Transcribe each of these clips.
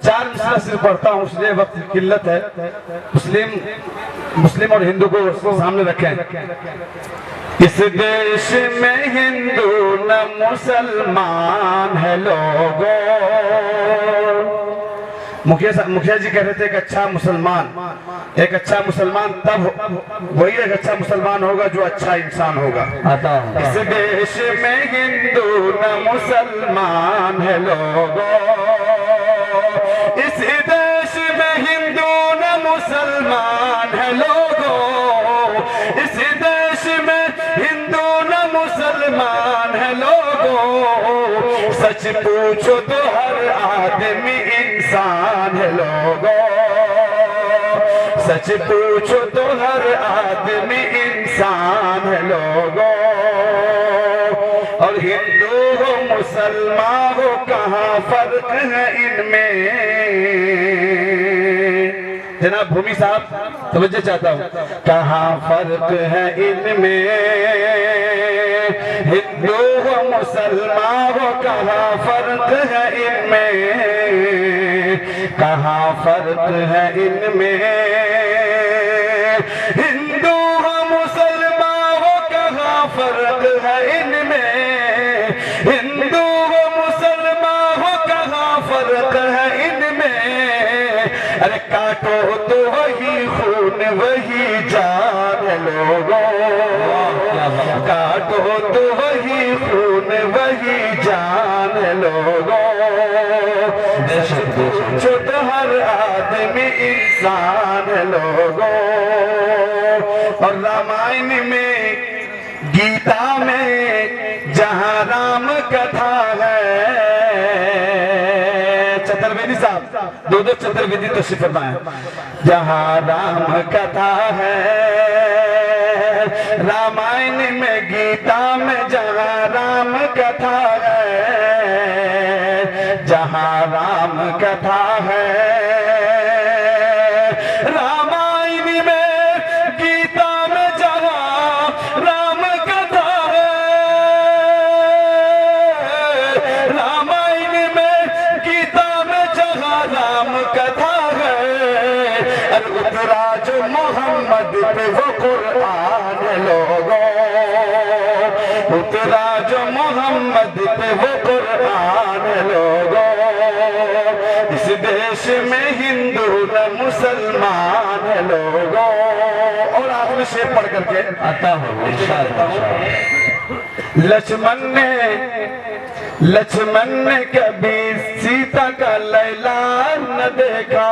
4 मिसरा सिर्फ पढ़ता हूँ, इसलिए वक्त की किल्लत है। मुस्लिम और हिंदू को सामने रखें। इस देश में हिंदू न मुसलमान है लोगों। मुखिया जी कह रहे थे कि एक अच्छा मुसलमान तब वही एक अच्छा मुसलमान होगा जो अच्छा इंसान होगा। इस देश में हिंदू न मुसलमान है लोगों। इस देश में हिंदू न मुसलमान है लोगों। इस देश में हिंदू न मुसलमान है लोगों। सच पूछो तो हर आदमी इंसान है लोगों। सच पूछो तो हर आदमी इंसान है लोगों। और हिंदू हो मुसलमान हो कहाँ फर्क है इनमें। जनाब भूमि साहब तवज्जो चाहता हूँ, कहाँ फर्क है इनमें। हिंदू हो मुसलमान हो कहाँ फर्क है इनमें। कहाँ फर्क है इनमें। हिंदू हो मुसलमान हो कहाँ फर्क है इनमें। हिंदू हो मुसलमान हो कहाँ फर्क है इनमें। अरे काटो तो वही खून वही जान है लोगों। काटो तो वही खून वही जान है लोगों। छोट हर आदमी इंसान है लोगों। और रामायण में गीता में जहाँ राम कथा है। चतुर्वेदी साहब दो चतुर्वेदी तो सिफर में जहाँ राम कथा है। रामायण में गीता में जहाँ राम कथा है। जहाँ राम कथा है। रामायण में गीता में जहाँ राम कथा है। रामायण में गीता में जहाँ राम कथा है। अरे उतरा जो मोहम्मद पे वो कुरान लोगों। उतरा जो मोहम्मद पे वो कुरान लोगों। इस देश में हिंदू न मुसलमान है लोगों। और आखिरी शेर पढ़ करके आता हूँ। लक्ष्मण ने कभी सीता का लैला न देखा।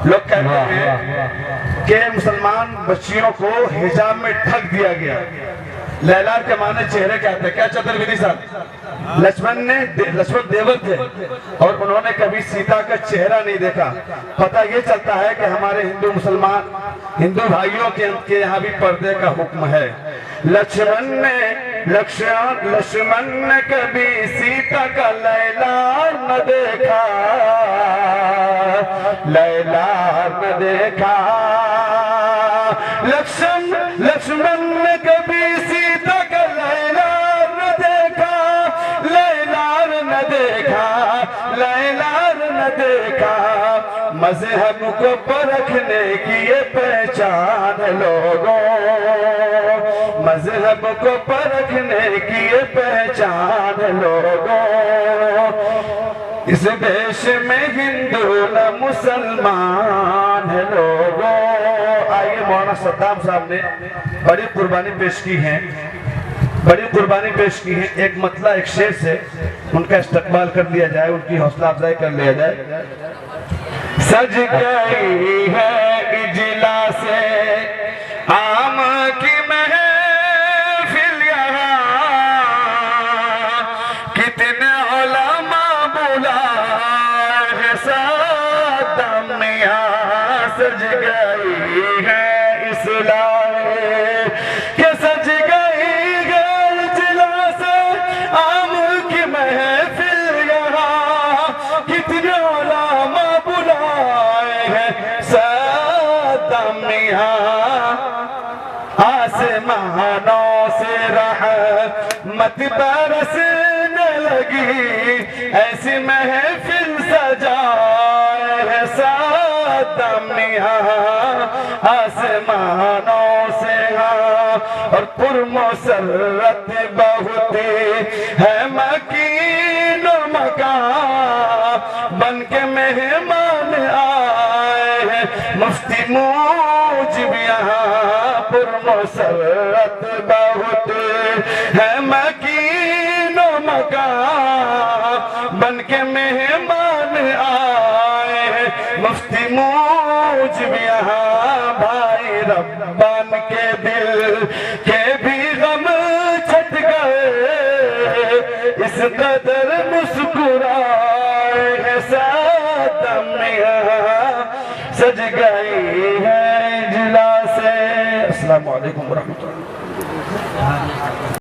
लोग कहते हैं कि मुसलमान बच्चियों को हिजाब में ठग दिया गया। लैला के माने चेहरे क्या थे? क्या चतुर्वेदी साहब? लक्ष्मण देवर थे और उन्होंने कभी सीता का चेहरा नहीं देखा। पता ये चलता है कि हमारे हिंदू भाइयों के यहाँ भी पर्दे का हुक्म है। लक्ष्मण ने कभी सीता का लैला न देखा। लैला न देखा। लक्ष्मण ने कभी सीता का लैला न देखा। लैला न देखा। लैला न देखा। मजहब को परखने की ये पहचान लोगों। मजहब को परखने की ये पहचान लोगों। इस देश में हिंदू न मुसलमान है लोगों। आइए मौलाना सद्दाम साहब ने बड़ी कुर्बानी पेश की है। एक मतला एक शेर से उनका इस्तकबाल कर लिया जाए, उनकी हौसला अफजाई कर लिया जाए। सज गई है इजलासे आम की महफिल यहाँ। कितने उलमा बुलाए सद्दाम यहाँ। सज गई है इस्लाम के सज गई है इजलासे आम की महफिल यहाँ। कितने उलमा बुलाए हैं सद्दाम यहाँ। आसमानों से रहमत बरसने लगी ऐसी महफिल महफिल सजाए है सादम यहाँ आसमानों से हाँ और पुरमसरत बहुत है मकीन मकान बन के मेहमान आए हैं मुफ्ती मूजिब यहाँ पुरमसरत बहुत है मकीन मकान बन के मेहमान आए हैं मुफ्ती मूजिब यहाँ भाई रब्बान के दिल के भी गम छट गए इस कदर मुस्कुराए है सादम यहाँ सज गई है इजला से। अस्सलामु अलैकुम व रहमतुल्लाह।